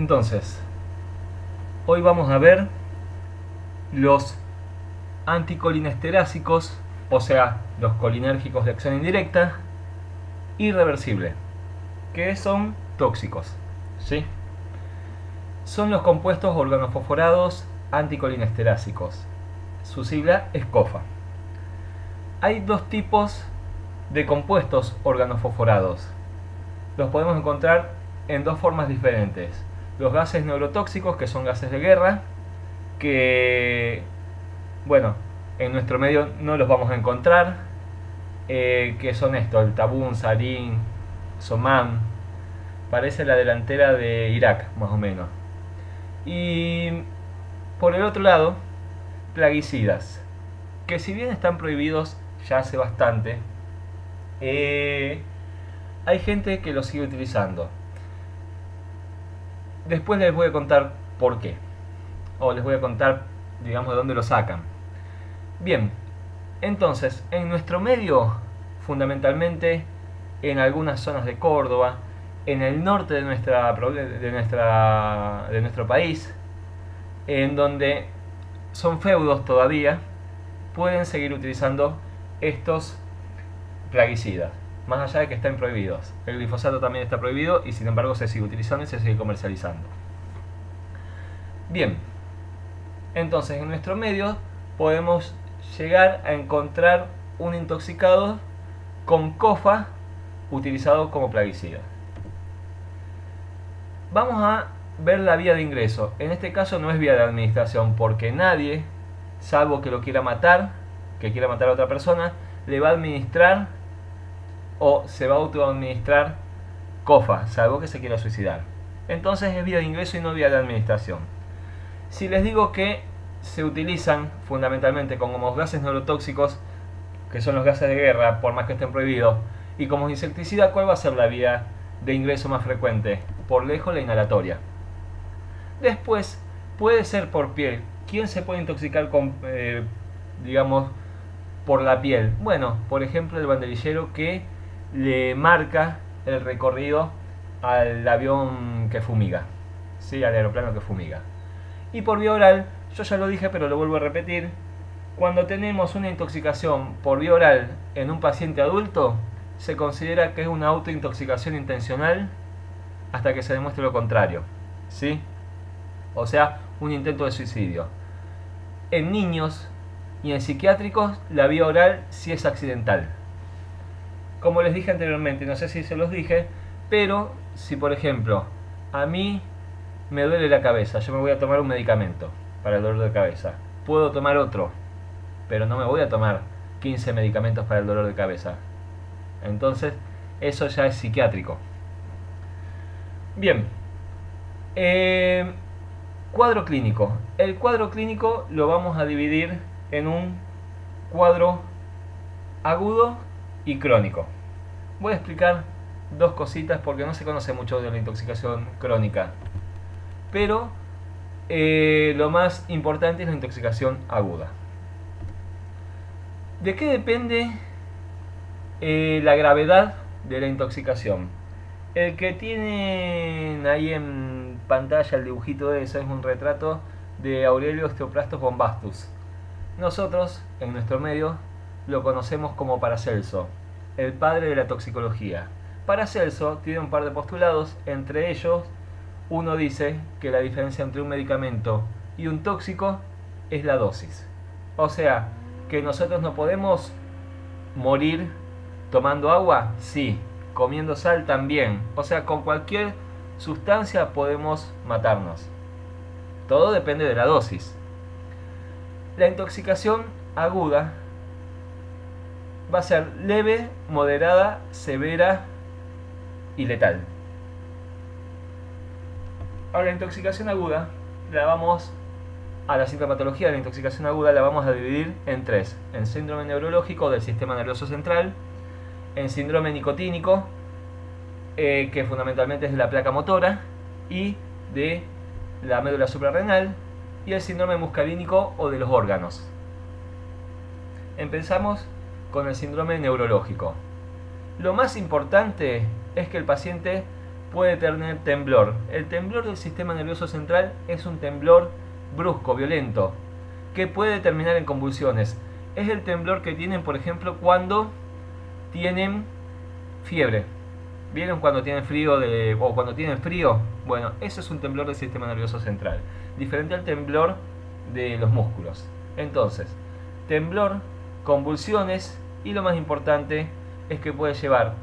Entonces, hoy vamos a ver los anticolinesterácicos, o sea, los colinérgicos de acción indirecta, irreversible, que son tóxicos, ¿sí? Son los compuestos organofosforados anticolinesterácicos. Su sigla es COFA. Hay dos tipos de compuestos organofosforados. Los podemos encontrar en dos formas diferentes. Los gases neurotóxicos, que son gases de guerra, que, bueno, en nuestro medio no los vamos a encontrar, que son estos, el tabún, sarín, somam, parece la delantera de Irak, más o menos. Y por el otro lado, plaguicidas, que si bien están prohibidos ya hace bastante, hay gente que los sigue utilizando. Después les voy a contar por qué, o les voy a contar, digamos, de dónde lo sacan. Bien, entonces, en nuestro medio, fundamentalmente en algunas zonas de Córdoba, en el norte de nuestro país, en donde son feudos todavía, pueden seguir utilizando estos plaguicidas, más allá de que estén prohibidos. El glifosato también está prohibido y sin embargo se sigue utilizando y se sigue comercializando. Bien, entonces en nuestro medio podemos llegar a encontrar un intoxicado con COFA utilizado como plaguicida. Vamos a ver la vía de ingreso. En este caso no es vía de administración, porque nadie, salvo que lo quiera matar, que quiera matar a otra persona, le va a administrar o se va a autoadministrar COFA, salvo que se quiera suicidar. Entonces es vía de ingreso y no vía de administración. Si les digo que se utilizan fundamentalmente como gases neurotóxicos, que son los gases de guerra, por más que estén prohibidos, y como insecticida, ¿cuál va a ser la vía de ingreso más frecuente? Por lejos, la inhalatoria. Después, puede ser por piel. ¿Quién se puede intoxicar con, digamos, por la piel? Bueno, por ejemplo, el banderillero que le marca el recorrido al avión que fumiga, ¿sí? Al aeroplano que fumiga. Y por vía oral, yo ya lo dije, pero lo vuelvo a repetir, cuando tenemos una intoxicación por vía oral en un paciente adulto, se considera que es una autointoxicación intencional hasta que se demuestre lo contrario, ¿sí? O sea, un intento de suicidio. En niños y en psiquiátricos, la vía oral sí es accidental. Como les dije anteriormente, no sé si se los dije, pero si por ejemplo a mí me duele la cabeza, yo me voy a tomar un medicamento para el dolor de cabeza. Puedo tomar otro, pero no me voy a tomar 15 medicamentos para el dolor de cabeza. Entonces, eso ya es psiquiátrico. Bien, cuadro clínico. El cuadro clínico lo vamos a dividir en un cuadro agudo y crónico. Voy a explicar dos cositas porque no se conoce mucho de la intoxicación crónica. Pero lo más importante es la intoxicación aguda. ¿De qué depende la gravedad de la intoxicación? El que tienen ahí en pantalla el dibujito de eso es un retrato de Aurelius Theophrastus Bombastus. Nosotros, en nuestro medio, lo conocemos como Paracelso, el padre de la toxicología. Paracelso tiene un par de postulados, entre ellos uno dice que la diferencia entre un medicamento y un tóxico es la dosis. O sea, que nosotros no podemos morir tomando agua, sí, comiendo sal también. O sea, con cualquier sustancia podemos matarnos. Todo depende de la dosis. La intoxicación aguda va a ser leve, moderada, severa y letal. Ahora, la intoxicación aguda la sintomatología de la intoxicación aguda la vamos a dividir en tres: en síndrome neurológico del sistema nervioso central, en síndrome nicotínico, que fundamentalmente es de la placa motora y de la médula suprarrenal, y el síndrome muscarínico o de los órganos. Empezamos con el síndrome neurológico. Lo más importante es que el paciente puede tener temblor. El temblor del sistema nervioso central es un temblor brusco, violento, que puede terminar en convulsiones. Es el temblor que tienen, por ejemplo, cuando tienen fiebre. ¿Vieron cuando tienen frío o cuando tienen frío? Bueno, eso es un temblor del sistema nervioso central, diferente al temblor de los músculos. Entonces, temblor, convulsiones y lo más importante es que puede llevar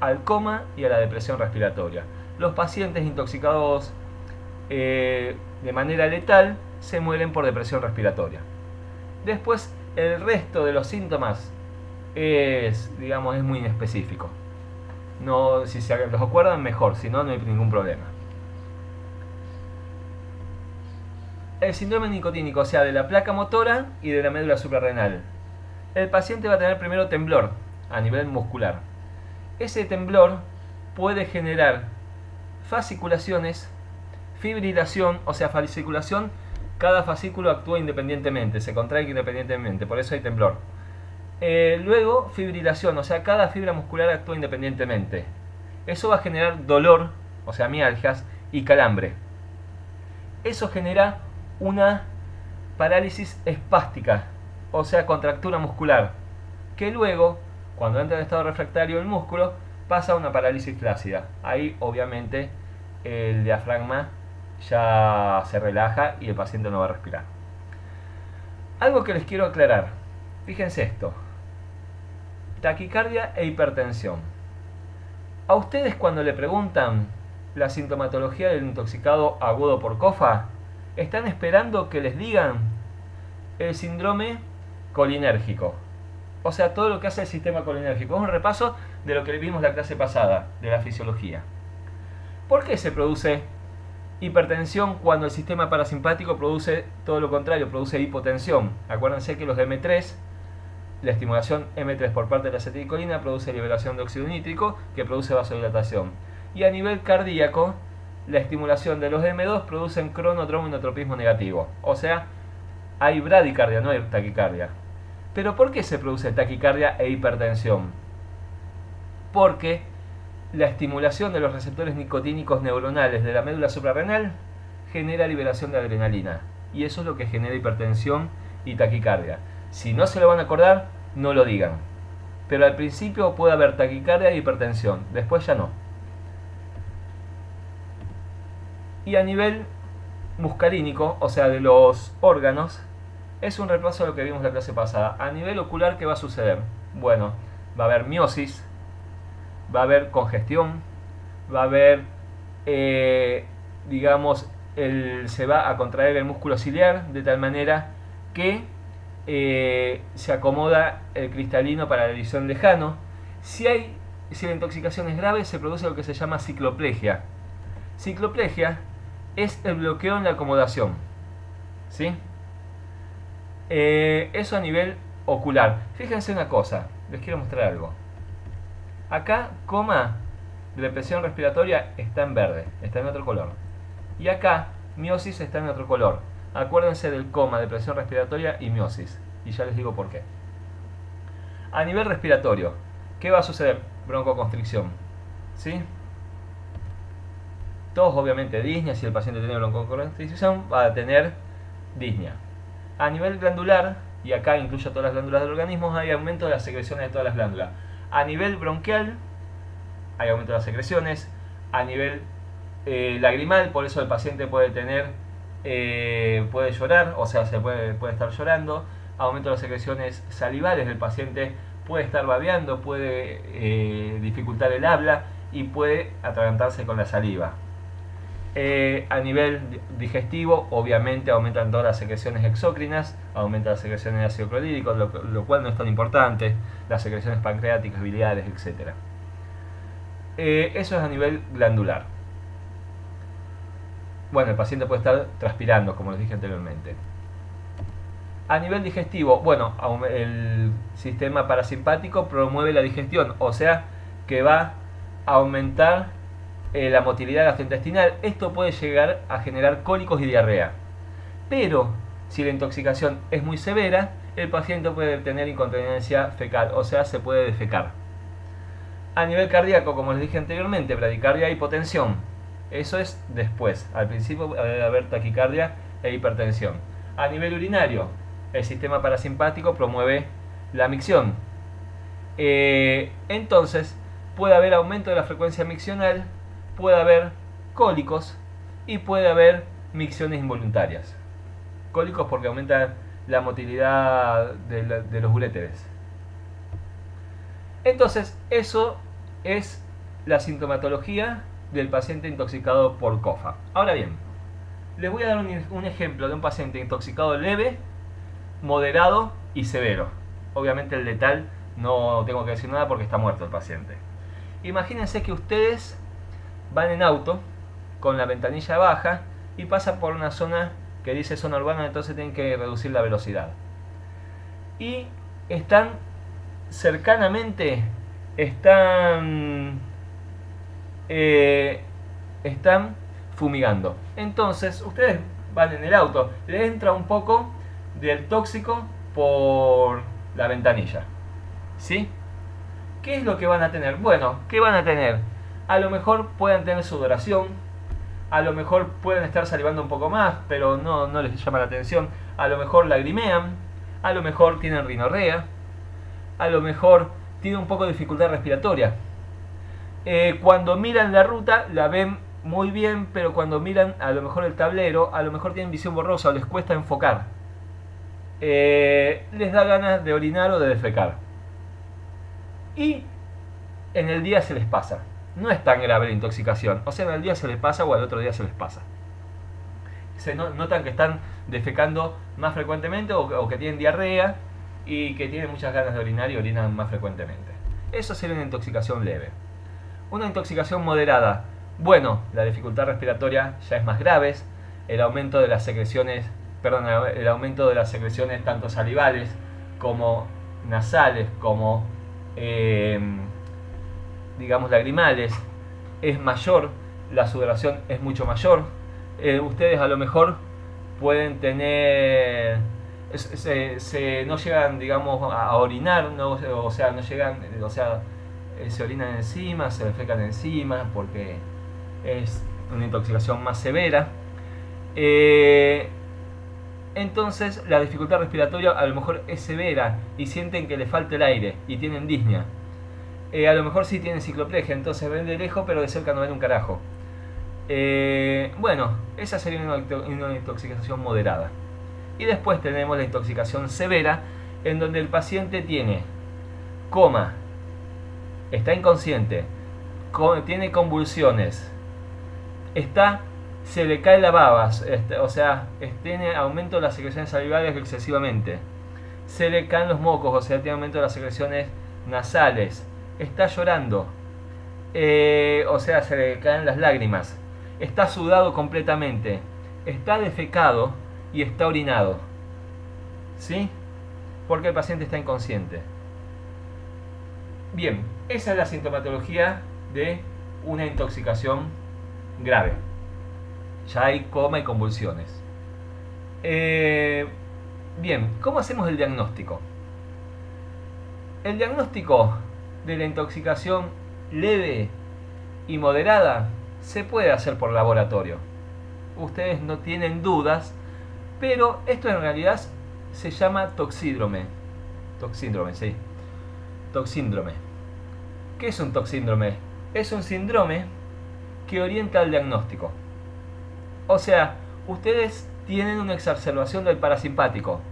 al coma y a la depresión respiratoria. Los pacientes intoxicados de manera letal se mueren por depresión respiratoria. Después, el resto de los síntomas es muy inespecífico. No, si se los acuerdan, mejor, si no, no hay ningún problema. El síndrome nicotínico, o sea, de la placa motora y de la médula suprarrenal. El paciente va a tener primero temblor a nivel muscular. Ese temblor puede generar fasciculaciones, fibrilación, o sea, fasciculación, cada fascículo actúa independientemente, se contrae independientemente, por eso hay temblor. Luego, fibrilación, o sea, cada fibra muscular actúa independientemente. Eso va a generar dolor, o sea, mialgias y calambre. Eso genera una parálisis espástica, o sea, contractura muscular, que luego, cuando entra en estado refractario el músculo, pasa a una parálisis flácida. Ahí, obviamente, el diafragma ya se relaja y el paciente no va a respirar. Algo que les quiero aclarar, fíjense esto: taquicardia e hipertensión. A ustedes, cuando le preguntan la sintomatología del intoxicado agudo por COFA, están esperando que les digan el síndrome colinérgico, o sea, todo lo que hace el sistema colinérgico. Es un repaso de lo que vimos la clase pasada, de la fisiología. ¿Por qué se produce hipertensión cuando el sistema parasimpático produce todo lo contrario, produce hipotensión? Acuérdense que los de M3, la estimulación M3 por parte de la acetilcolina produce liberación de óxido nítrico que produce vasodilatación. Y a nivel cardíaco, la estimulación de los M2 producen cronodrominotropismo negativo. O sea, hay bradicardia, no hay taquicardia. ¿Pero por qué se produce taquicardia e hipertensión? Porque la estimulación de los receptores nicotínicos neuronales de la médula suprarrenal genera liberación de adrenalina. Y eso es lo que genera hipertensión y taquicardia. Si no se lo van a acordar, no lo digan. Pero al principio puede haber taquicardia e hipertensión, después ya no. Y a nivel muscarínico, o sea, de los órganos, es un repaso de lo que vimos la clase pasada. A nivel ocular, ¿qué va a suceder? Bueno, va a haber miosis, va a haber congestión, va a haber, se va a contraer el músculo ciliar de tal manera que se acomoda el cristalino para la visión lejano. Si la intoxicación es grave, se produce lo que se llama cicloplegia. Cicloplegia es el bloqueo en la acomodación, ¿sí? Eso a nivel ocular. Fíjense una cosa, les quiero mostrar algo. Acá, coma de depresión respiratoria está en verde, está en otro color. Y acá, miosis está en otro color. Acuérdense del coma, depresión respiratoria y miosis. Y ya les digo por qué. A nivel respiratorio, ¿qué va a suceder? Broncoconstricción, ¿sí? Todos obviamente disnea, si el paciente tiene broncoconstricción va a tener disnea. A nivel glandular, y acá incluye todas las glándulas del organismo, hay aumento de las secreciones de todas las glándulas. A nivel bronquial, hay aumento de las secreciones. A nivel lagrimal, por eso el paciente puede llorar, o sea, puede estar llorando. Aumento de las secreciones salivales del paciente, puede estar babeando, puede dificultar el habla y puede atragantarse con la saliva. A nivel digestivo, obviamente aumentan todas las secreciones exócrinas, aumenta las secreciones de ácido clorhídrico, lo cual no es tan importante, las secreciones pancreáticas, biliares, etc. Eso es a nivel glandular. Bueno, el paciente puede estar transpirando, como les dije anteriormente. A nivel digestivo, bueno, el sistema parasimpático promueve la digestión, o sea que va a aumentar la motilidad gastrointestinal. Esto puede llegar a generar cólicos y diarrea. Pero si la intoxicación es muy severa, el paciente puede tener incontinencia fecal, o sea, se puede defecar. A nivel cardíaco, como les dije anteriormente, bradicardia e hipotensión. Eso es después. Al principio debe haber taquicardia e hipertensión. A nivel urinario, el sistema parasimpático promueve la micción. Entonces, puede haber aumento de la frecuencia miccional, puede haber cólicos y puede haber micciones involuntarias. Cólicos porque aumenta la motilidad de los uréteres. Entonces, eso es la sintomatología del paciente intoxicado por COFA. Ahora bien, les voy a dar un ejemplo de un paciente intoxicado leve, moderado y severo. Obviamente el letal no tengo que decir nada porque está muerto el paciente. Imagínense que ustedes van en auto con la ventanilla baja y pasan por una zona que dice zona urbana, entonces tienen que reducir la velocidad. Y están cercanamente, están fumigando. Entonces ustedes van en el auto, le entra un poco del tóxico por la ventanilla. ¿Sí? ¿Qué es lo que van a tener? Bueno, ¿qué van a tener? A lo mejor pueden tener sudoración, a lo mejor pueden estar salivando un poco más, pero no les llama la atención. A lo mejor lagrimean, a lo mejor tienen rinorrea, a lo mejor tienen un poco de dificultad respiratoria. Cuando miran la ruta la ven muy bien, pero cuando miran a lo mejor el tablero, a lo mejor tienen visión borrosa o les cuesta enfocar. Les da ganas de orinar o de defecar. Y en el día se les pasa. No es tan grave la intoxicación. O sea, en el día se les pasa o al otro día se les pasa. Se notan que están defecando más frecuentemente o que tienen diarrea y que tienen muchas ganas de orinar y orinan más frecuentemente. Eso sería una intoxicación leve. Una intoxicación moderada. Bueno, la dificultad respiratoria ya es más grave. El aumento de las secreciones, el aumento de las secreciones tanto salivales como nasales, como digamos lagrimales, es mayor, la sudoración es mucho mayor. Ustedes a lo mejor pueden tener, no llegan, digamos, a orinar, ¿no? O sea, no llegan, o sea, se orinan encima, se defecan encima, porque es una intoxicación más severa. Entonces la dificultad respiratoria a lo mejor es severa y sienten que les falta el aire y tienen disnea. A lo mejor sí tienen cicloplegia, entonces ven de lejos pero de cerca no ven un carajo. Bueno, esa sería una intoxicación moderada. Y después tenemos la intoxicación severa, en donde el paciente tiene coma, está inconsciente, tiene convulsiones, se le cae la baba, o sea, tiene aumento de las secreciones salivales excesivamente, se le caen los mocos, o sea, tiene aumento de las secreciones nasales, está llorando, o sea, se le caen las lágrimas, está sudado completamente, está defecado y está orinado. ¿Sí? Porque el paciente está inconsciente. Bien, esa es la sintomatología de una intoxicación grave. Ya hay coma y convulsiones. Bien, ¿cómo hacemos el diagnóstico? El diagnóstico de la intoxicación leve y moderada se puede hacer por laboratorio. Ustedes no tienen dudas, pero esto en realidad se llama toxíndrome. Toxíndrome, sí. Toxíndrome. ¿Qué es un toxíndrome? Es un síndrome que orienta al diagnóstico. O sea, ustedes tienen una exacerbación del parasimpático.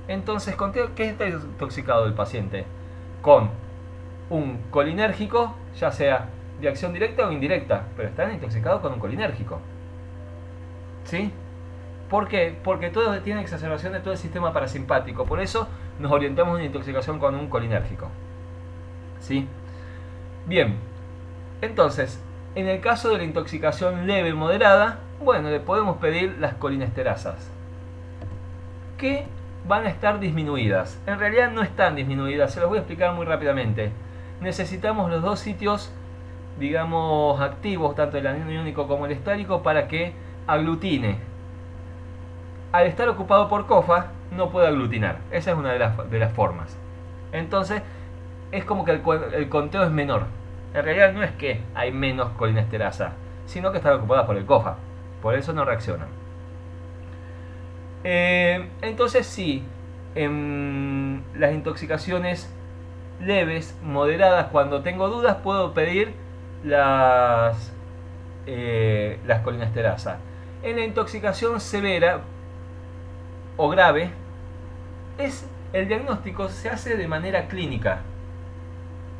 Entonces, ¿con qué está intoxicado el paciente? Con un colinérgico, ya sea de acción directa o indirecta, pero están intoxicados con un colinérgico. ¿Sí? ¿Por qué? Porque todo tiene exacerbación de todo el sistema parasimpático. Por eso nos orientamos a una intoxicación con un colinérgico. ¿Sí? Bien. Entonces, en el caso de la intoxicación leve y moderada, bueno, le podemos pedir las colinesterasas, que van a estar disminuidas. En realidad no están disminuidas, se los voy a explicar muy rápidamente. Necesitamos los dos sitios, digamos, activos, tanto el aniónico como el estárico, para que aglutine. Al estar ocupado por COFA, no puede aglutinar. Esa es una de las formas. Entonces, es como que el conteo es menor. En realidad no es que hay menos colinesterasa, sino que están ocupadas por el COFA. Por eso no reaccionan. Entonces sí, en las intoxicaciones leves, moderadas, cuando tengo dudas puedo pedir las colinesterasa. En la intoxicación severa o grave, el diagnóstico se hace de manera clínica.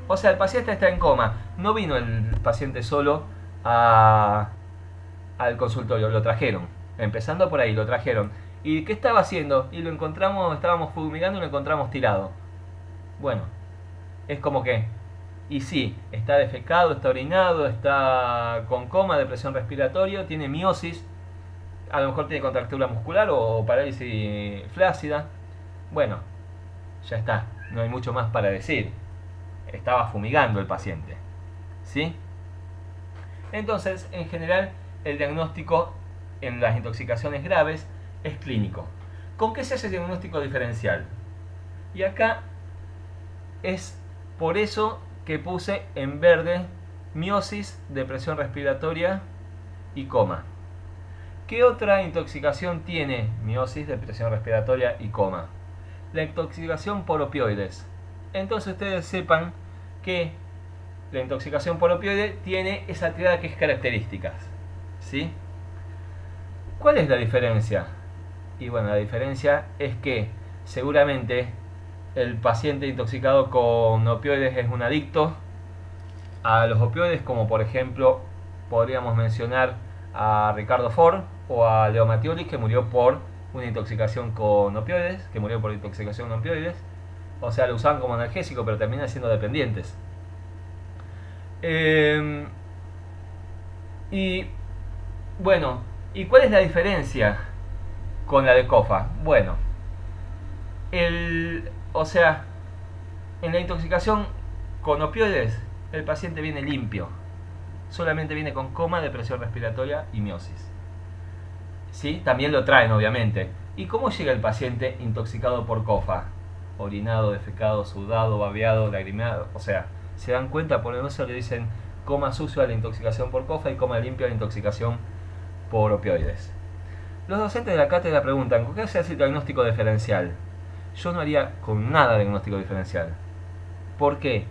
O sea, el paciente está en coma. No vino el paciente solo al consultorio, lo trajeron. Empezando por ahí, lo trajeron. ¿Y qué estaba haciendo? Y lo encontramos, estábamos fumigando y lo encontramos tirado. Bueno, es como que, y sí, está defecado, está orinado, está con coma, depresión respiratoria, tiene miosis, a lo mejor tiene contractura muscular o parálisis flácida. Bueno, ya está, no hay mucho más para decir. Estaba fumigando el paciente. ¿Sí? Entonces, en general, el diagnóstico en las intoxicaciones graves es clínico. ¿Con qué se hace el diagnóstico diferencial? Y acá es por eso que puse en verde miosis, depresión respiratoria y coma. ¿Qué otra intoxicación tiene miosis, depresión respiratoria y coma? La intoxicación por opioides. Entonces ustedes sepan que la intoxicación por opioide tiene esa tirada que es características. ¿Sí? ¿Cuál es la diferencia? Y bueno, la diferencia es que seguramente el paciente intoxicado con opioides es un adicto a los opioides, como por ejemplo podríamos mencionar a Ricardo Ford o a Leo Mattioli, que murió por una intoxicación con opioides, o sea, lo usaban como analgésico, pero terminan siendo dependientes. Y bueno, ¿y cuál es la diferencia con la de COFA? Bueno, o sea, en la intoxicación con opioides, el paciente viene limpio. Solamente viene con coma, depresión respiratoria y miosis. ¿Sí? También lo traen, obviamente. ¿Y cómo llega el paciente intoxicado por COFA? Orinado, defecado, sudado, babeado, lagrimeado. O sea, se dan cuenta, por eso le dicen coma sucio a la intoxicación por COFA y coma limpio a la intoxicación por opioides. Los docentes de la cátedra preguntan, ¿con qué se hace el diagnóstico diferencial? Yo no haría con nada diagnóstico diferencial. ¿Por qué?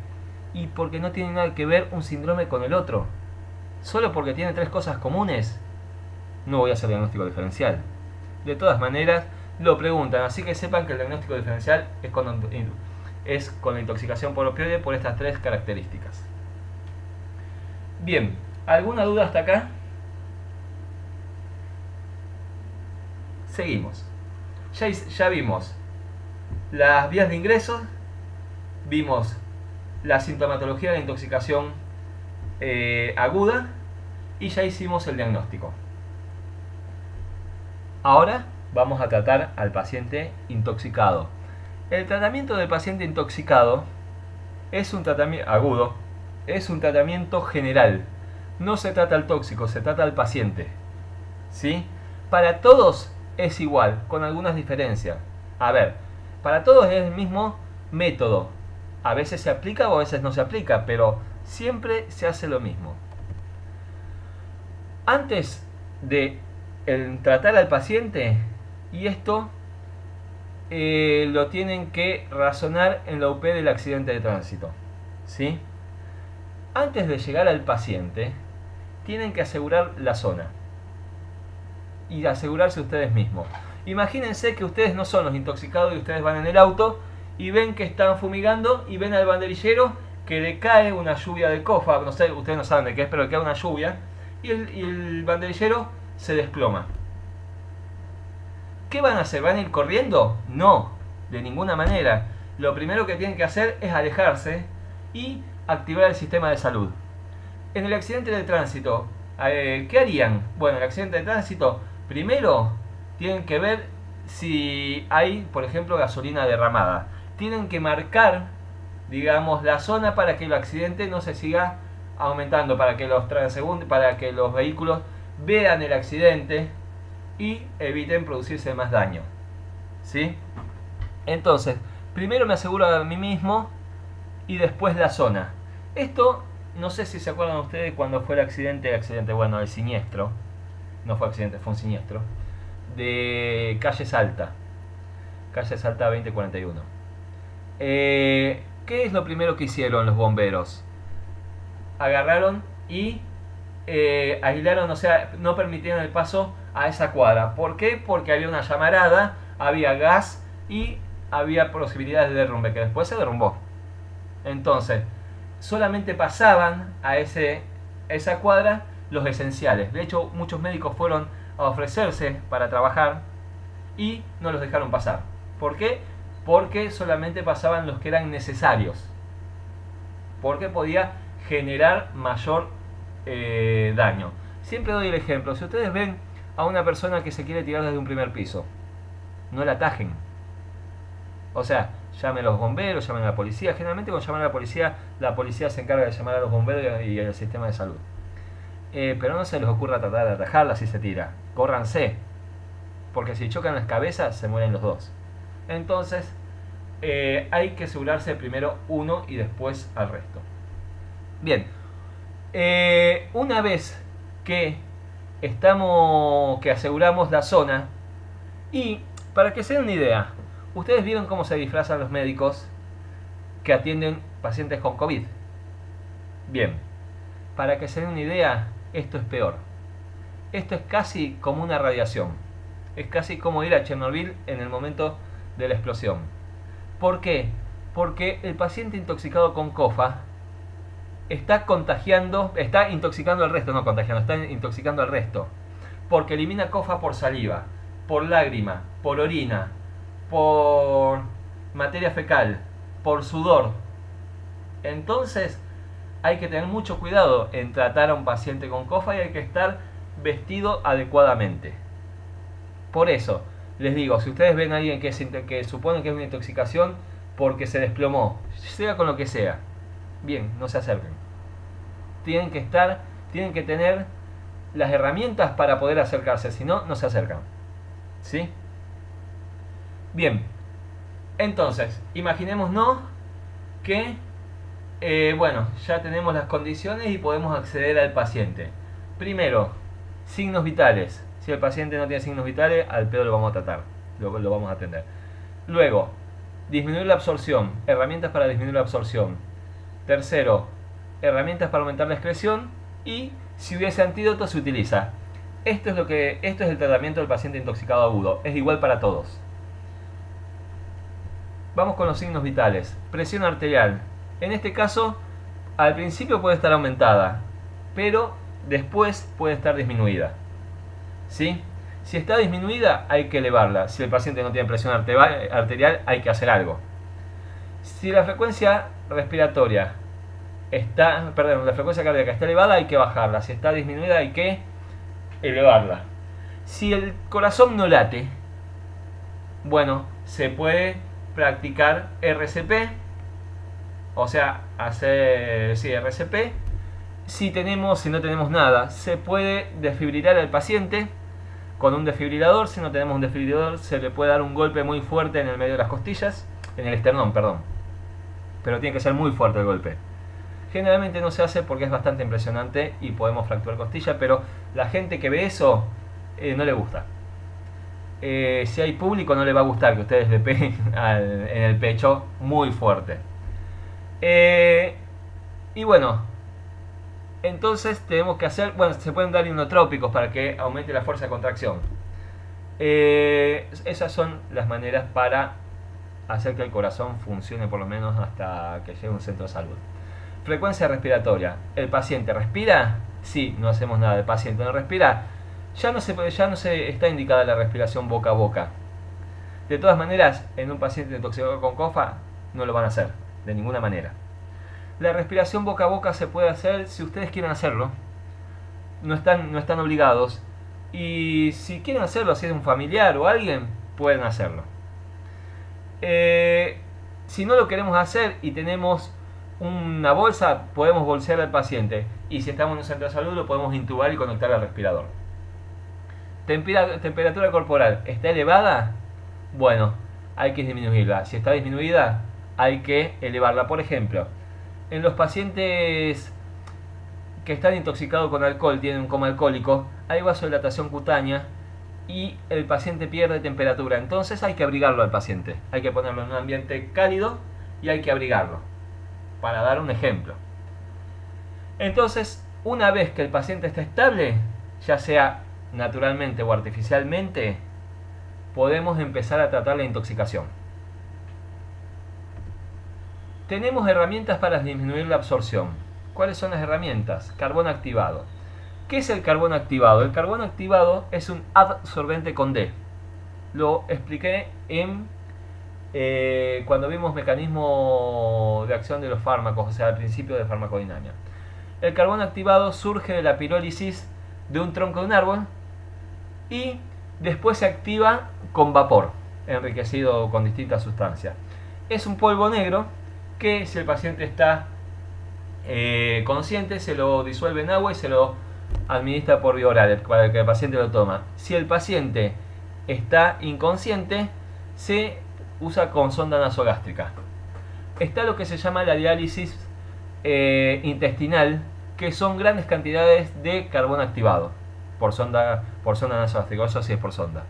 Y porque no tiene nada que ver un síndrome con el otro. Solo porque tiene tres cosas comunes, no voy a hacer diagnóstico diferencial. De todas maneras, lo preguntan, así que sepan que el diagnóstico diferencial es con la intoxicación por opioide por estas tres características. Bien, ¿alguna duda hasta acá? Seguimos. Ya vimos las vías de ingreso, vimos la sintomatología de la intoxicación aguda y ya hicimos el diagnóstico. Ahora vamos a tratar al paciente intoxicado. El tratamiento del paciente intoxicado es un tratamiento agudo, es un tratamiento general. No se trata al tóxico, se trata al paciente. ¿Sí? Para todos es igual, con algunas diferencias. A ver, para todos es el mismo método. A veces se aplica o a veces no se aplica, pero siempre se hace lo mismo. Antes de tratar al paciente, y esto lo tienen que razonar en la UP del accidente de tránsito, ¿sí? Antes de llegar al paciente, tienen que asegurar la zona y asegurarse ustedes mismos. Imagínense que ustedes no son los intoxicados y ustedes van en el auto y ven que están fumigando y ven al banderillero que le cae una lluvia de COFA, no sé, ustedes no saben de qué es, pero le cae una lluvia y el banderillero se desploma. ¿Qué van a hacer? ¿Van a ir corriendo? No, de ninguna manera. Lo primero que tienen que hacer es alejarse y activar el sistema de salud. En el accidente de tránsito, ¿qué harían? Bueno, en el accidente de tránsito, primero tienen que ver si hay, por ejemplo, gasolina derramada. Tienen que marcar, digamos, la zona para que el accidente no se siga aumentando, para que los vehículos vean el accidente y eviten producirse más daño. ¿Sí? Entonces, primero me aseguro a mí mismo y después la zona. Esto no sé si se acuerdan ustedes cuando fue bueno, el siniestro, no fue accidente, fue un siniestro, de Calle Salta 2041. ¿Qué es lo primero que hicieron los bomberos? Agarraron y aislaron, o sea, no permitieron el paso a esa cuadra. ¿Por qué? Porque había una llamarada, había gas y había posibilidades de derrumbe, que después se derrumbó. Entonces, solamente pasaban a esa cuadra los esenciales. De hecho, muchos médicos fueron a ofrecerse para trabajar y no los dejaron pasar. ¿Por qué? Porque solamente pasaban los que eran necesarios. Porque podía generar mayor daño. Siempre doy el ejemplo. Si ustedes ven a una persona que se quiere tirar desde un primer piso, no la atajen. O sea, llamen a los bomberos, llamen a la policía. Generalmente cuando llaman a la policía se encarga de llamar a los bomberos y al sistema de salud. Pero no se les ocurra tratar de atajarla si se tira. Córranse. Porque si chocan las cabezas se mueren los dos. Entonces hay que asegurarse primero uno y después al resto. Bien. Una vez que que aseguramos la zona, y para que se den una idea, ustedes vieron cómo se disfrazan los médicos que atienden pacientes con COVID. Bien, para que se den una idea, esto es peor. Esto es casi como una radiación. Es casi como ir a Chernobyl en el momento de la explosión. ¿Por qué? Porque el paciente intoxicado con COFA está intoxicando al resto, no contagiando, está intoxicando al resto. Porque elimina COFA por saliva, por lágrima, por orina, por materia fecal, por sudor. Entonces hay que tener mucho cuidado en tratar a un paciente con COFA y hay que estar vestido adecuadamente. Por eso, les digo, si ustedes ven a alguien que supone que es una intoxicación porque se desplomó, sea con lo que sea, bien, no se acerquen. Tienen que tener las herramientas para poder acercarse, si no, no se acercan. ¿Sí? Bien, entonces, imaginémonos que, bueno, ya tenemos las condiciones y podemos acceder al paciente. Primero, signos vitales. Si el paciente no tiene signos vitales, al pedo lo vamos a tratar, lo vamos a atender. Luego, disminuir la absorción, herramientas para disminuir la absorción. Tercero, herramientas para aumentar la excreción y si hubiese antídoto se utiliza. Esto es el tratamiento del paciente intoxicado agudo, es igual para todos. Vamos con los signos vitales. Presión arterial. En este caso, al principio puede estar aumentada, pero después puede estar disminuida. ¿Sí? Si está disminuida, hay que elevarla. Si el paciente no tiene presión arterial, hay que hacer algo. Si la frecuencia respiratoria la frecuencia cardíaca está elevada, hay que bajarla. Si está disminuida, hay que elevarla. Si el corazón no late, bueno, se puede practicar RCP, o sea, hacer RCP. Si no tenemos nada, se puede desfibrilar al paciente con un desfibrilador. Si no tenemos un desfibrilador, se le puede dar un golpe muy fuerte en el medio de las costillas, en el esternón, perdón. Pero tiene que ser muy fuerte el golpe. Generalmente no se hace porque es bastante impresionante y podemos fracturar costilla, pero la gente que ve eso no le gusta. Si hay público no le va a gustar que ustedes le peguen en el pecho muy fuerte. Y bueno, entonces tenemos que hacer, bueno, se pueden dar inmunotrópicos para que aumente la fuerza de contracción. Esas son las maneras para hacer que el corazón funcione por lo menos hasta que llegue a un centro de salud. Frecuencia respiratoria. ¿El paciente respira? Sí, no hacemos nada. ¿El paciente no respira? Ya no se está indicada la respiración boca a boca. De todas maneras, en un paciente intoxicado con COFA no lo van a hacer, de ninguna manera. La respiración boca a boca se puede hacer si ustedes quieren hacerlo. No están obligados. Y si quieren hacerlo, si es un familiar o alguien, pueden hacerlo. Si no lo queremos hacer y tenemos una bolsa, podemos bolsear al paciente. Y si estamos en un centro de salud, lo podemos intubar y conectar al respirador. Temperatura corporal. ¿Está elevada? Bueno, hay que disminuirla. Si está disminuida, hay que elevarla. Por ejemplo, en los pacientes que están intoxicados con alcohol, tienen un coma alcohólico, hay vasodilatación cutánea y el paciente pierde temperatura. Entonces hay que abrigarlo al paciente. Hay que ponerlo en un ambiente cálido y hay que abrigarlo. Para dar un ejemplo. Entonces, una vez que el paciente está estable, ya sea naturalmente o artificialmente, podemos empezar a tratar la intoxicación. Tenemos herramientas para disminuir la absorción. ¿Cuáles son las herramientas? Carbón activado. ¿Qué es el carbón activado? El carbón activado es un adsorbente con D. Lo expliqué cuando vimos mecanismo de acción de los fármacos, o sea, al principio de farmacodinámica. El carbón activado surge de la pirólisis de un tronco de un árbol y después se activa con vapor, enriquecido con distintas sustancias. Es un polvo negro que, si el paciente está consciente, se lo disuelve en agua y se lo administra por vía oral para que el paciente lo toma. Si el paciente está inconsciente, se usa con sonda nasogástrica. Está lo que se llama la diálisis intestinal, que son grandes cantidades de carbón activado por sonda nasogástrica. Eso sí es por sonda,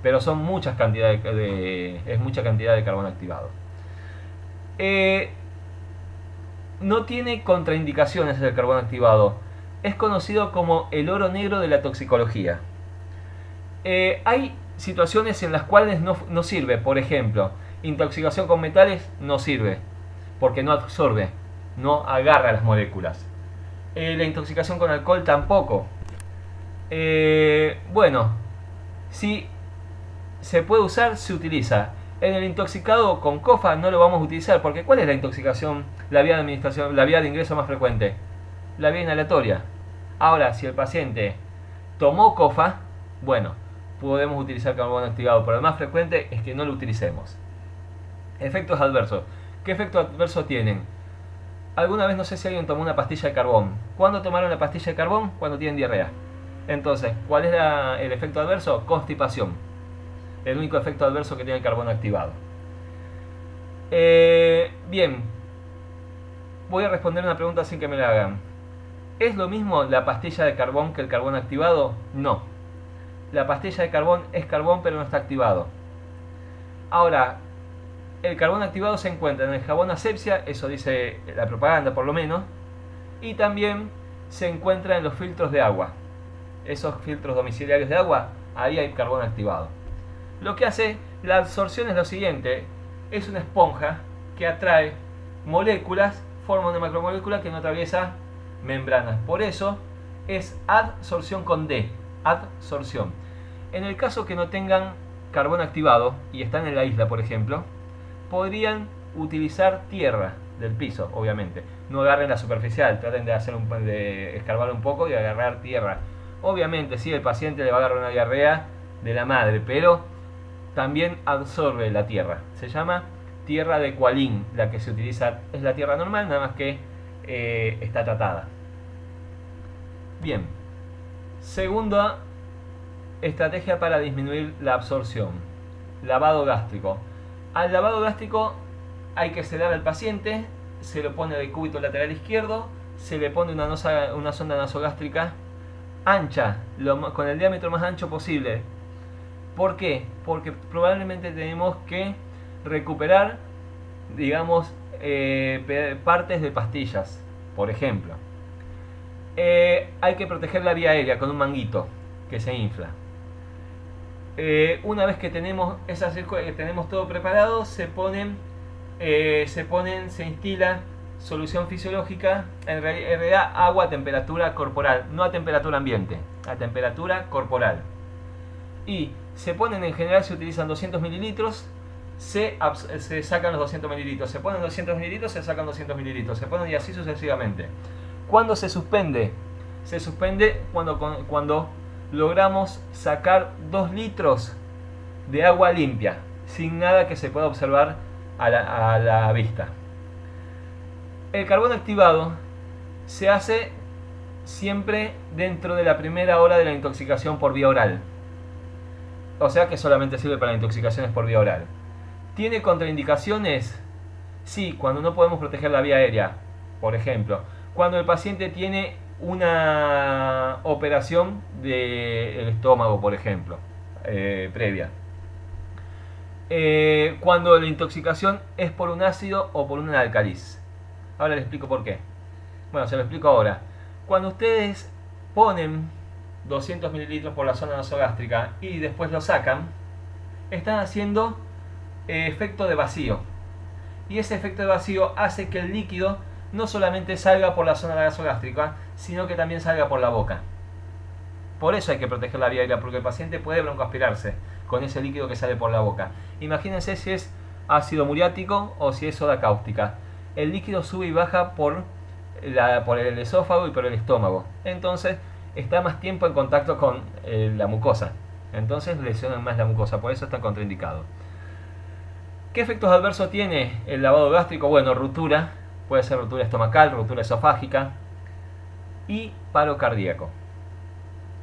pero son muchas cantidades es mucha cantidad de carbón activado. No tiene contraindicaciones el carbón activado. Es conocido como el oro negro de la toxicología. Hay situaciones en las cuales no sirve. Por ejemplo, intoxicación con metales no sirve porque no absorbe, no agarra las moléculas. La intoxicación con alcohol tampoco. Bueno, si se puede usar, se utiliza. En el intoxicado con COFA no lo vamos a utilizar porque ¿cuál es la intoxicación? La vía de administración, la vía de ingreso más frecuente, la vía inhalatoria. Ahora, si el paciente tomó COFA, bueno, podemos utilizar carbón activado, pero lo más frecuente es que no lo utilicemos. Efectos adversos. ¿Qué efectos adversos tienen? Alguna vez no sé si alguien tomó una pastilla de carbón. ¿Cuándo tomaron la pastilla de carbón? Cuando tienen diarrea. Entonces, ¿cuál es el efecto adverso? Constipación. El único efecto adverso que tiene el carbón activado. Bien. Voy a responder una pregunta sin que me la hagan. ¿Es lo mismo la pastilla de carbón que el carbón activado? No. La pastilla de carbón es carbón pero no está activado. Ahora, el carbón activado se encuentra en el jabón asepsia, eso dice la propaganda por lo menos, y también se encuentra en los filtros de agua. Esos filtros domiciliarios de agua, ahí hay carbón activado. Lo que hace la absorción es lo siguiente: es una esponja que atrae moléculas, forma una macromolécula que no atraviesa membranas. Por eso es adsorción con D, adsorción. En el caso que no tengan carbón activado y están en la isla, por ejemplo, podrían utilizar tierra del piso, obviamente. No agarren la superficial, traten de escarbar un poco y agarrar tierra. Obviamente, sí, el paciente le va a agarrar una diarrea de la madre, pero también absorbe la tierra. Se llama tierra de Qualin, la que se utiliza. Es la tierra normal, nada más que está tratada. Bien. Segunda estrategia para disminuir la absorción: lavado gástrico. Al lavado gástrico hay que sedar al paciente, se lo pone del cúbito lateral izquierdo, se le pone una sonda nasogástrica ancha, con el diámetro más ancho posible. ¿Por qué? Porque probablemente tenemos que recuperar, digamos, partes de pastillas, por ejemplo. Hay que proteger la vía aérea con un manguito que se infla. Una vez que tenemos tenemos todo preparado, se instila solución fisiológica, en realidad agua a temperatura corporal, no a temperatura ambiente, a temperatura corporal. Y se ponen, en general se utilizan 200 mililitros, se sacan los 200 mililitros, se ponen 200 mililitros, se sacan 200 mililitros, se ponen y así sucesivamente. ¿Cuándo se suspende? Se suspende cuando logramos sacar 2 litros de agua limpia, sin nada que se pueda observar a la vista. El carbón activado se hace siempre dentro de la primera hora de la intoxicación por vía oral. O sea que solamente sirve para intoxicaciones por vía oral. ¿Tiene contraindicaciones? Sí, cuando no podemos proteger la vía aérea. Por ejemplo, cuando el paciente tiene una operación del estómago, por ejemplo, previa. Cuando la intoxicación es por un ácido o por un alcaliz. Ahora les explico por qué. Bueno, se lo explico ahora. Cuando ustedes ponen 200 mililitros por la zona nasogástrica y después lo sacan, están haciendo efecto de vacío. Y ese efecto de vacío hace que el líquido no solamente salga por la zona nasogástrica, sino que también salga por la boca. Por eso hay que proteger la vía aérea, porque el paciente puede broncoaspirarse con ese líquido que sale por la boca. Imagínense si es ácido muriático o si es soda cáustica. El líquido sube y baja por el esófago y por el estómago. Entonces está más tiempo en contacto con la mucosa. Entonces lesionan más la mucosa, por eso está contraindicado. ¿Qué efectos adversos tiene el lavado gástrico? Bueno, ruptura, puede ser ruptura estomacal, ruptura esofágica y paro cardíaco.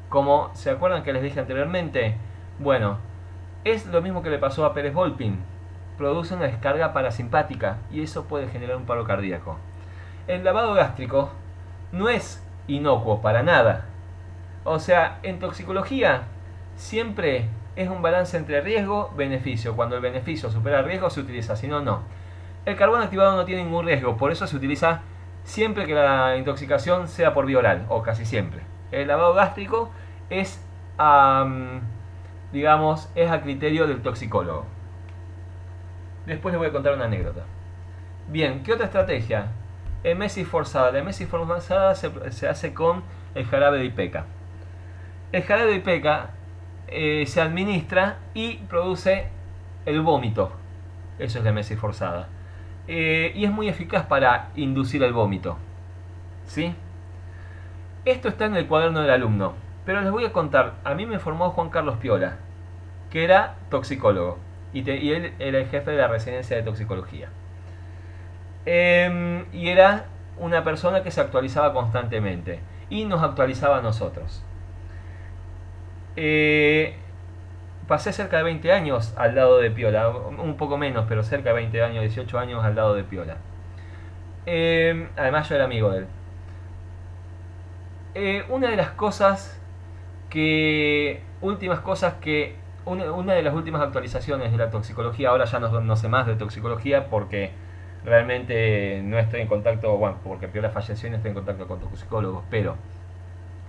Como se acuerdan que les dije anteriormente, bueno, es lo mismo que le pasó a Pérez Volpin. Produce una descarga parasimpática y eso puede generar un paro cardíaco. El lavado gástrico no es inocuo para nada. O sea, en toxicología siempre es un balance entre riesgo-beneficio. Cuando el beneficio supera el riesgo se utiliza, si no, no. El carbón activado no tiene ningún riesgo, por eso se utiliza siempre que la intoxicación sea por vía oral, o casi siempre. El lavado gástrico es, digamos, es a criterio del toxicólogo. Después les voy a contar una anécdota. Bien, ¿qué otra estrategia? Emesis forzada. La emesis forzada se hace con el jarabe de Ipeca. El jarabe de Ipeca se administra y produce el vómito. Eso es la emesis forzada. Y es muy eficaz para inducir el vómito. ¿Sí? Esto está en el cuaderno del alumno. Pero les voy a contar. A mí me formó Juan Carlos Piola, que era toxicólogo. Y él era el jefe de la residencia de toxicología. Y era una persona que se actualizaba constantemente. Y nos actualizaba a nosotros. Pasé cerca de 20 años al lado de Piola. Un poco menos, pero cerca de 20 años, 18 años al lado de Piola. Además yo era amigo de él. Una de las cosas que... Una de las últimas actualizaciones de la toxicología, ahora ya no sé más de toxicología porque realmente no estoy en contacto, bueno, porque Piola falleció y no estoy en contacto con toxicólogos, pero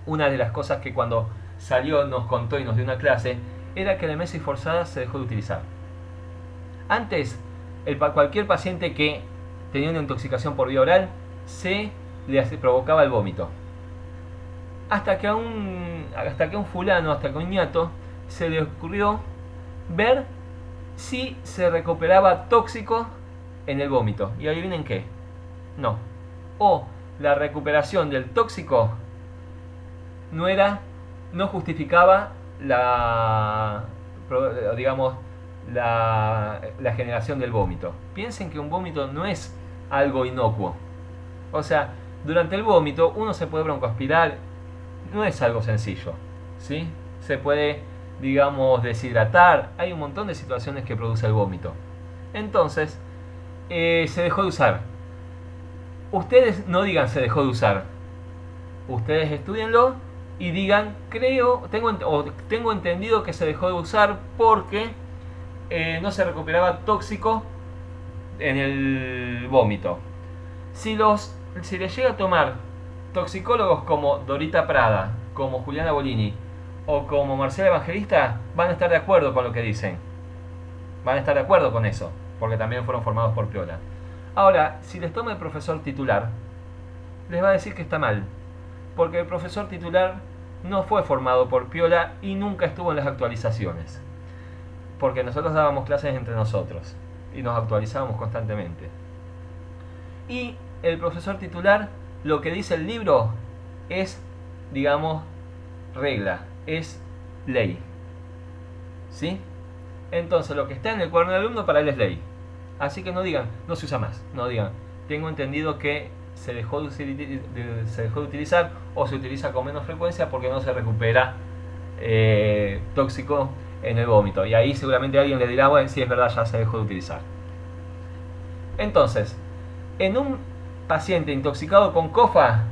una de las cosas que cuando salió nos contó y nos dio una clase era que la emesis forzada se dejó de utilizar. Antes, cualquier paciente que tenía una intoxicación por vía oral se le provocaba el vómito. Hasta que a un fulano, hasta que a un ñato, se le ocurrió ver si se recuperaba tóxico en el vómito. Y adivinen qué. No. O la recuperación del tóxico no justificaba la generación del vómito. Piensen que un vómito no es algo inocuo. O sea, durante el vómito uno se puede broncoaspirar, no es algo sencillo, ¿sí? Se puede, digamos, deshidratar, hay un montón de situaciones que produce el vómito. Entonces, se dejó de usar. Ustedes no digan se dejó de usar. Ustedes estudienlo y digan, tengo entendido que se dejó de usar porque no se recuperaba tóxico en el vómito. Si les llega a tomar toxicólogos como Dorita Prada, como Juliana Bolini o como Marcela Evangelista, van a estar de acuerdo con lo que dicen. Van a estar de acuerdo con eso, porque también fueron formados por Piola. Ahora, si les toma el profesor titular, les va a decir que está mal, porque el profesor titular no fue formado por Piola y nunca estuvo en las actualizaciones. Porque nosotros dábamos clases entre nosotros y nos actualizábamos constantemente. Y el profesor titular, lo que dice el libro es, digamos, regla, es ley. ¿Sí? Entonces lo que está en el cuaderno del alumno para él es ley. Así que no digan, no se usa más. No digan, tengo entendido que se dejó de utilizar o se utiliza con menos frecuencia porque no se recupera tóxico en el vómito. Y ahí seguramente alguien le dirá, bueno, si es verdad, ya se dejó de utilizar. Entonces, en un paciente intoxicado con COFA,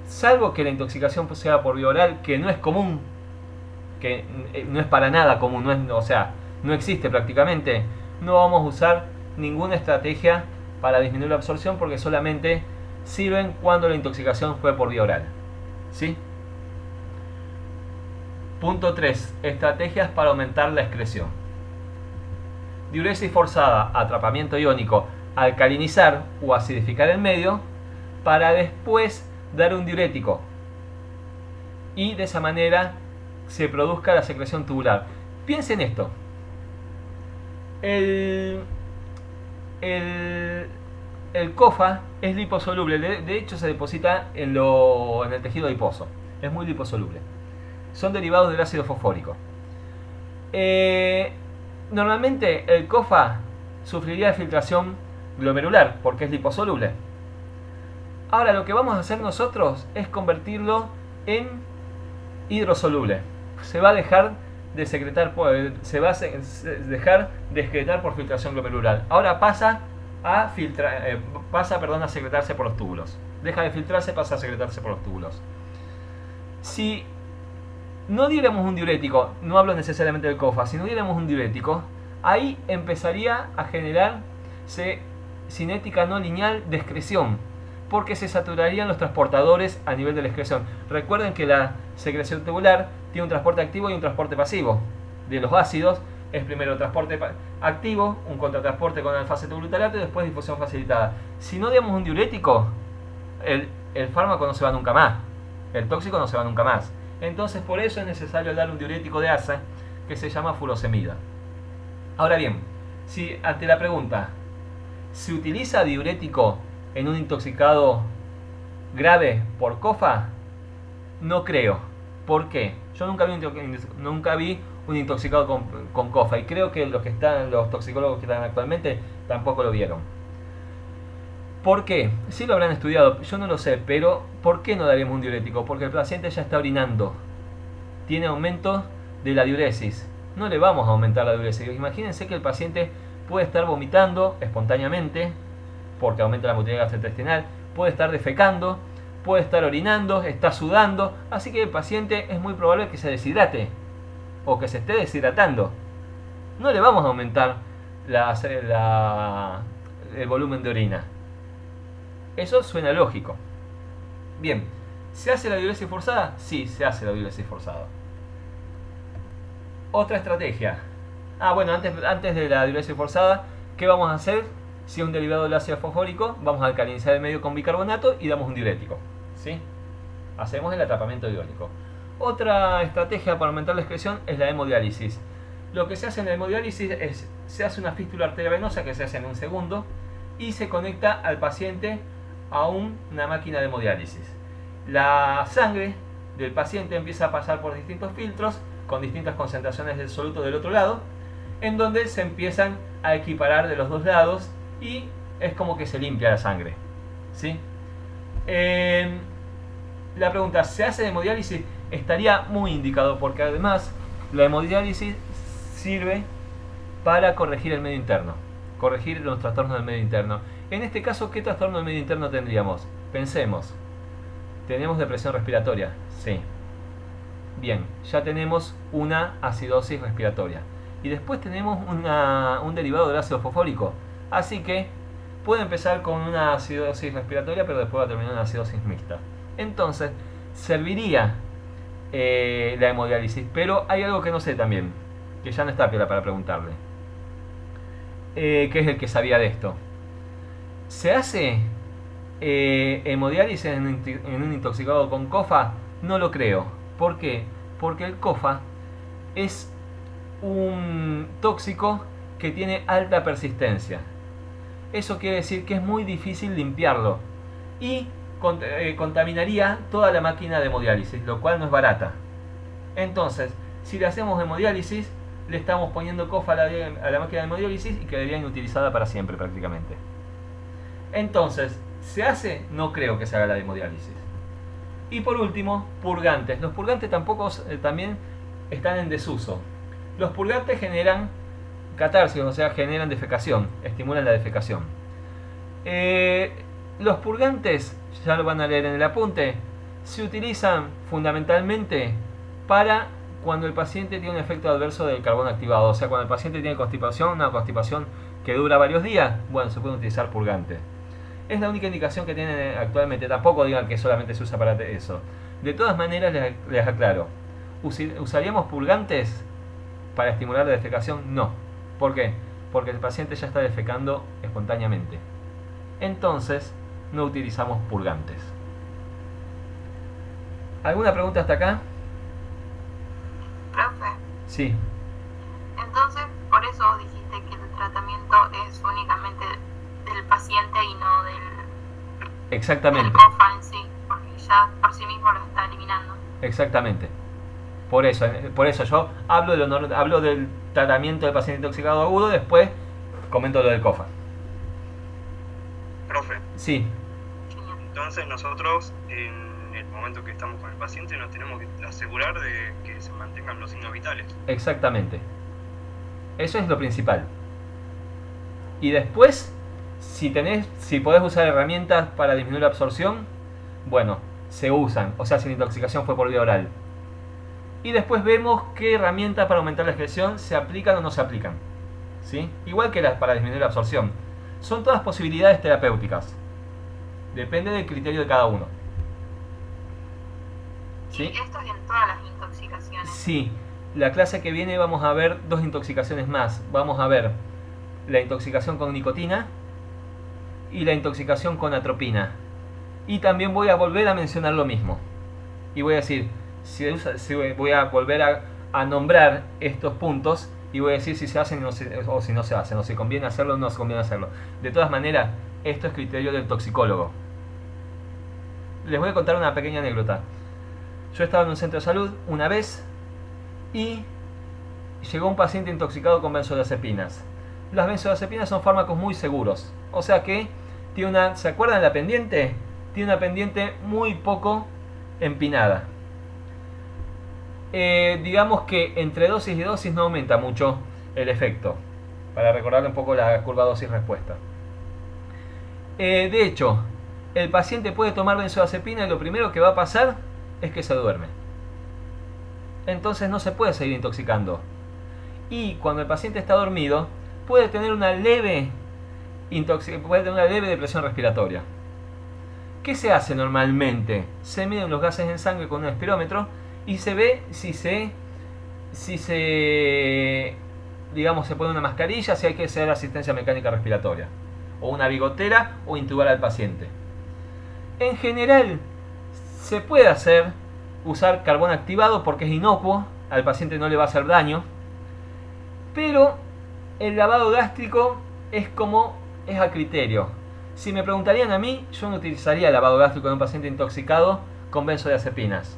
salvo que la intoxicación sea por vía oral, que no es común, que no es para nada común, no es, o sea, no existe prácticamente, no vamos a usar ninguna estrategia para disminuir la absorción porque solamente sirven cuando la intoxicación fue por vía oral. ¿Sí? Punto 3. Estrategias para aumentar la excreción. Diuresis forzada, atrapamiento iónico, alcalinizar o acidificar el medio para después dar un diurético y de esa manera se produzca la secreción tubular. Piensen esto. El COFA es liposoluble, de hecho se deposita en el tejido adiposo, es muy liposoluble. Son derivados del ácido fosfórico. Normalmente el COFA sufriría de filtración glomerular porque es liposoluble. Ahora lo que vamos a hacer nosotros es convertirlo en hidrosoluble. Se va a dejar de secretar, dejar de excretar por filtración glomerular. Ahora pasa a secretarse por los túbulos. Deja de filtrarse, pasa a secretarse por los túbulos. Si no diéramos un diurético, no hablo necesariamente del COFA, si no diéramos un diurético, ahí empezaría a generarse cinética no lineal de excreción, porque se saturarían los transportadores a nivel de la excreción. Recuerden que la secreción tubular tiene un transporte activo y un transporte pasivo. De los ácidos es primero transporte activo, un contratransporte con alfa-cetoglutarato y después difusión facilitada. Si no damos un diurético, el fármaco no se va nunca más, el tóxico no se va nunca más. Entonces por eso es necesario dar un diurético de asa que se llama furosemida. Ahora bien, si ante la pregunta, ¿se utiliza diurético en un intoxicado grave por COFA? No creo. ¿Por qué? Yo nunca vi un intoxicado con COFA y creo que los toxicólogos que están actualmente tampoco lo vieron. ¿Por qué? Sí lo habrán estudiado, yo no lo sé, pero ¿por qué no daríamos un diurético? Porque el paciente ya está orinando, tiene aumento de la diuresis. No le vamos a aumentar la diuresis. Imagínense que el paciente puede estar vomitando espontáneamente porque aumenta la motilidad gastrointestinal, puede estar defecando, puede estar orinando, está sudando, así que el paciente es muy probable que se deshidrate o que se esté deshidratando. No le vamos a aumentar el volumen de orina. Eso suena lógico. Bien, ¿se hace la diuresis forzada? Sí, se hace la diuresis forzada. Otra estrategia. Bueno, antes de la diuresis forzada, ¿qué vamos a hacer? Si es un derivado del ácido fosfórico, vamos a alcalinizar el medio con bicarbonato y damos un diurético. ¿Sí? Hacemos el atrapamiento iónico. Otra estrategia para aumentar la excreción es la hemodiálisis. Lo que se hace en la hemodiálisis es, se hace una fístula arteriovenosa que se hace en un segundo y se conecta al paciente a una máquina de hemodiálisis. La sangre del paciente empieza a pasar por distintos filtros con distintas concentraciones del soluto del otro lado, en donde se empiezan a equiparar de los dos lados y es como que se limpia la sangre. ¿Sí? La pregunta, ¿se hace hemodiálisis? Estaría muy indicado porque además la hemodiálisis sirve para corregir el medio interno, corregir los trastornos del medio interno. En este caso, ¿qué trastorno del medio interno tendríamos? Pensemos, ¿tenemos depresión respiratoria? Sí. Bien, ya tenemos una acidosis respiratoria. Y después tenemos un derivado del ácido fosfórico. Así que puede empezar con una acidosis respiratoria, pero después va a terminar en una acidosis mixta. Entonces, serviría la hemodiálisis. Pero hay algo que no sé también, que ya no está piola para preguntarle. Que es el que sabía de esto. ¿Se hace hemodiálisis en un intoxicado con COFA? No lo creo. ¿Por qué? Porque el COFA es un tóxico que tiene alta persistencia. Eso quiere decir que es muy difícil limpiarlo y contaminaría toda la máquina de hemodiálisis, lo cual no es barata. Entonces, si le hacemos hemodiálisis, le estamos poniendo COFA a la máquina de hemodiálisis y quedaría inutilizada para siempre prácticamente. Entonces, ¿se hace? No creo que se haga la hemodiálisis. Y por último, purgantes. Los purgantes también están en desuso. Los purgantes generan catarsis, o sea, generan defecación, estimulan la defecación. Los purgantes, ya lo van a leer en el apunte, Se utilizan fundamentalmente para cuando el paciente tiene un efecto adverso del carbón activado, o sea, cuando el paciente tiene constipación, una constipación que dura varios días, bueno, se pueden utilizar purgantes. Es la única indicación que tienen actualmente, tampoco digan que solamente se usa para eso. De todas maneras, les aclaro, ¿usaríamos purgantes para estimular la defecación? No. ¿Por qué? Porque el paciente ya está defecando espontáneamente. Entonces, no utilizamos purgantes. ¿Alguna pregunta hasta acá? Profe, Sí. entonces por eso dijiste que el tratamiento es únicamente del paciente y no del Exactamente. COFA en sí, porque ya por sí mismo lo está eliminando. Exactamente. Por eso yo hablo del tratamiento del paciente intoxicado agudo, después comento lo del COFA. Profe, Sí, Genial. entonces nosotros en el momento que estamos con el paciente nos tenemos que asegurar de que se mantengan los signos vitales. exactamente. Eso es lo principal. Y después, si podés usar herramientas para disminuir la absorción, bueno, se usan. O sea, si la intoxicación fue por vía oral. Y después vemos qué herramientas para aumentar la excreción se aplican o no se aplican. ¿Sí? Igual que las para disminuir la absorción. Son todas posibilidades terapéuticas. Depende del criterio de cada uno. ¿Sí? Y esto es en todas las intoxicaciones. Sí. La clase que viene vamos a ver 2 intoxicaciones más. Vamos a ver la intoxicación con nicotina y la intoxicación con atropina. Y también voy a volver a mencionar lo mismo. Y voy a decir, voy a volver a nombrar estos puntos y voy a decir si se hacen o si no se hacen, o si conviene hacerlo o no se conviene hacerlo. De todas maneras, esto es criterio del toxicólogo. Les voy a contar una pequeña anécdota. Yo estaba en un centro de salud una vez y llegó un paciente intoxicado con benzodiazepinas. Las benzodiazepinas son fármacos muy seguros, o sea que tiene una, ¿se acuerdan la pendiente? Tiene una pendiente muy poco empinada. Digamos que entre dosis y dosis no aumenta mucho el efecto, para recordarle un poco la curva dosis-respuesta. De hecho, el paciente puede tomar benzodiazepina y lo primero que va a pasar es que se duerme. Entonces no se puede seguir intoxicando. Y cuando el paciente está dormido, puede tener una leve depresión respiratoria. ¿Qué se hace normalmente? Se miden los gases en sangre con un espirómetro y se ve si se digamos, se pone una mascarilla, si hay que hacer asistencia mecánica respiratoria, o una bigotera, o intubar al paciente. En general, se puede usar carbón activado porque es inocuo, al paciente no le va a hacer daño, pero el lavado gástrico es a criterio. Si me preguntarían a mí, yo no utilizaría el lavado gástrico de un paciente intoxicado con benzodiazepinas.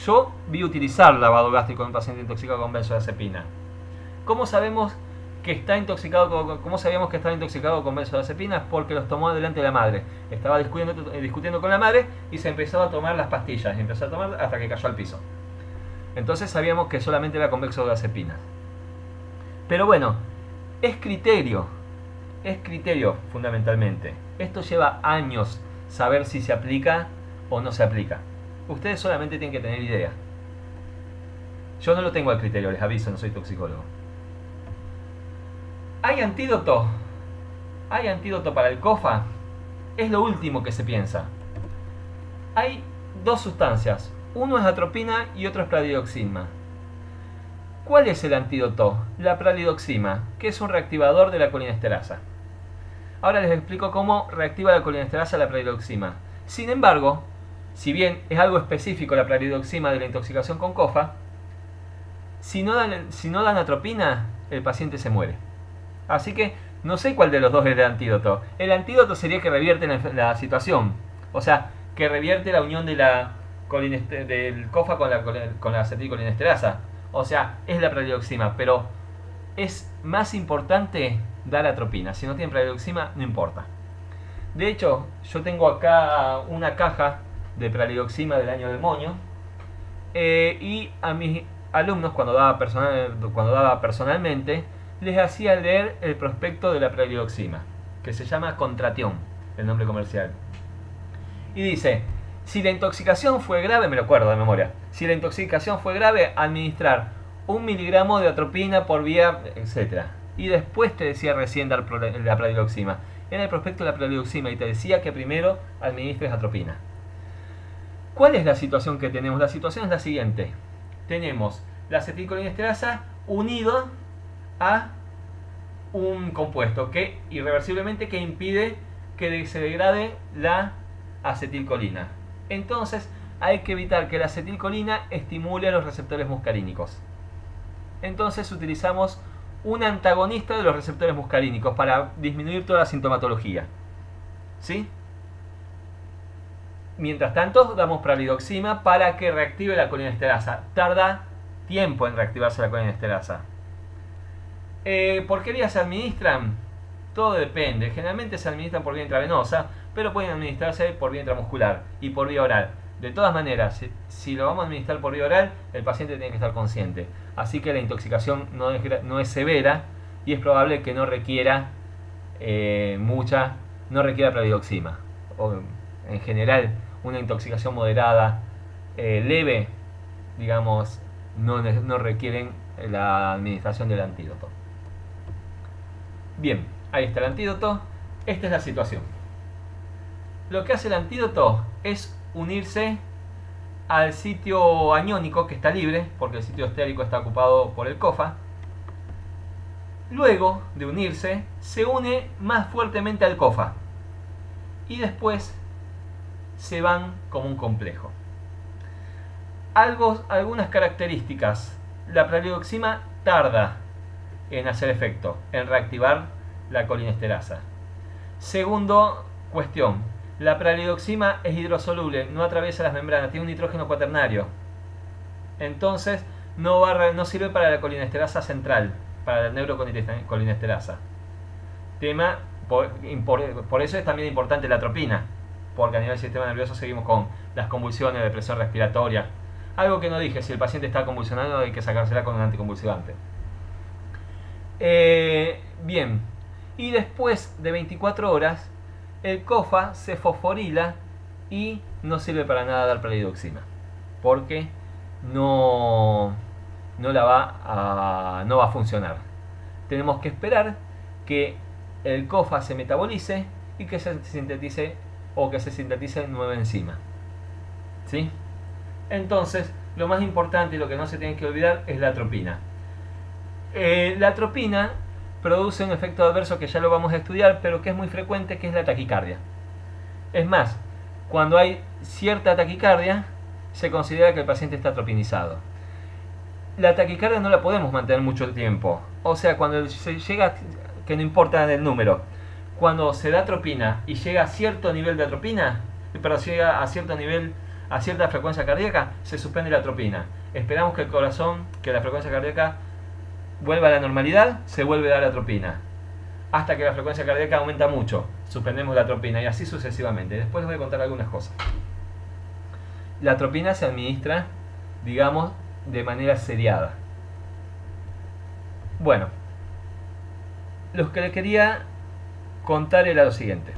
Yo vi utilizar lavado gástrico en un paciente intoxicado con benzodiazepina. ¿Cómo sabemos que está intoxicado? ¿Cómo sabíamos que estaba intoxicado con benzodiazepinas? Porque los tomó delante de la madre. Estaba discutiendo con la madre y se empezó a tomar las pastillas. Empezó a tomar hasta que cayó al piso. Entonces sabíamos que solamente era con benzodiazepinas. Pero bueno, es criterio fundamentalmente. Esto lleva años saber si se aplica o no se aplica. Ustedes solamente tienen que tener idea. Yo no lo tengo al criterio, les aviso, no soy toxicólogo. ¿Hay antídoto? ¿Hay antídoto para el COFA? Es lo último que se piensa. Hay 2 sustancias. Uno es atropina y otro es pralidoxima. ¿Cuál es el antídoto? La pralidoxima, que es un reactivador de la colinesterasa. Ahora les explico cómo reactiva la colinesterasa la pralidoxima. Sin embargo, si bien es algo específico la pralidoxima de la intoxicación con COFA, si no dan atropina, el paciente se muere. Así que no sé cuál de los dos es el antídoto. El antídoto sería que revierte la situación. O sea, que revierte la unión de del COFA con la acetilcolinesterasa. O sea, es la pralidoxima. Pero es más importante dar atropina. Si no tienen pralidoxima, no importa. De hecho, yo tengo acá una caja de pralidoxima del año del moño. Y a mis alumnos, cuando daba personalmente, les hacía leer el prospecto de la pralidoxima, que se llama Contratión, el nombre comercial. Y dice, Si la intoxicación fue grave, me lo acuerdo de memoria, si la intoxicación fue grave, administrar 1 miligramo de atropina por vía, etc. Y después te decía recién dar la pralidoxima. En el prospecto de la pralidoxima y te decía que primero administres atropina. ¿Cuál es la situación que tenemos? La situación es la siguiente. Tenemos la acetilcolinesterasa unido a un compuesto que irreversiblemente que impide que se degrade la acetilcolina. Entonces hay que evitar que la acetilcolina estimule a los receptores muscarínicos. Entonces utilizamos un antagonista de los receptores muscarínicos para disminuir toda la sintomatología. ¿Sí? Mientras tanto, damos pralidoxima para que reactive la colinesterasa. Tarda tiempo en reactivarse la colinesterasa. ¿Por qué vía se administran? Todo depende. Generalmente se administran por vía intravenosa, pero pueden administrarse por vía intramuscular y por vía oral. De todas maneras, si lo vamos a administrar por vía oral, el paciente tiene que estar consciente. Así que la intoxicación no es severa y es probable que no requiera no requiera pralidoxima. O, en general, una intoxicación moderada, leve, digamos, no requieren la administración del antídoto. Bien, ahí está el antídoto. Esta es la situación. Lo que hace el antídoto es unirse al sitio aniónico que está libre, porque el sitio estérico está ocupado por el COFA. Luego de unirse, se une más fuertemente al COFA. Y después se van como un complejo. Algunas características. La pralidoxima tarda en hacer efecto, en reactivar la colinesterasa. Segundo cuestión, la pralidoxima es hidrosoluble, no atraviesa las membranas, tiene un nitrógeno cuaternario. Entonces no sirve para la colinesterasa central, para la neurocolinesterasa. Por eso es también importante la atropina, porque a nivel del sistema nervioso seguimos con las convulsiones, depresión respiratoria. Algo que no dije, si el paciente está convulsionando hay que sacársela con un anticonvulsivante. Bien, y después de 24 horas el COFA se fosforila y no sirve para nada dar pralidoxima, porque no va a funcionar. Tenemos que esperar que el COFA se metabolice y que se sintetice nueva enzima. ¿Sí? Entonces, lo más importante y lo que no se tiene que olvidar es la atropina. La atropina produce un efecto adverso que ya lo vamos a estudiar, pero que es muy frecuente, que es la taquicardia. Es más, cuando hay cierta taquicardia, se considera que el paciente está atropinizado. La taquicardia no la podemos mantener mucho tiempo. O sea, cuando se llega, que no importa el número, cuando se da atropina y llega a cierto nivel de atropina, pero llega a cierto nivel, a cierta frecuencia cardíaca, se suspende la atropina. Esperamos que el corazón, que la frecuencia cardíaca vuelva a la normalidad, se vuelve a dar atropina. Hasta que la frecuencia cardíaca aumenta mucho, suspendemos la atropina y así sucesivamente. Después les voy a contar algunas cosas. La atropina se administra, digamos, de manera seriada. Bueno, lo que le quería contar era lo siguiente.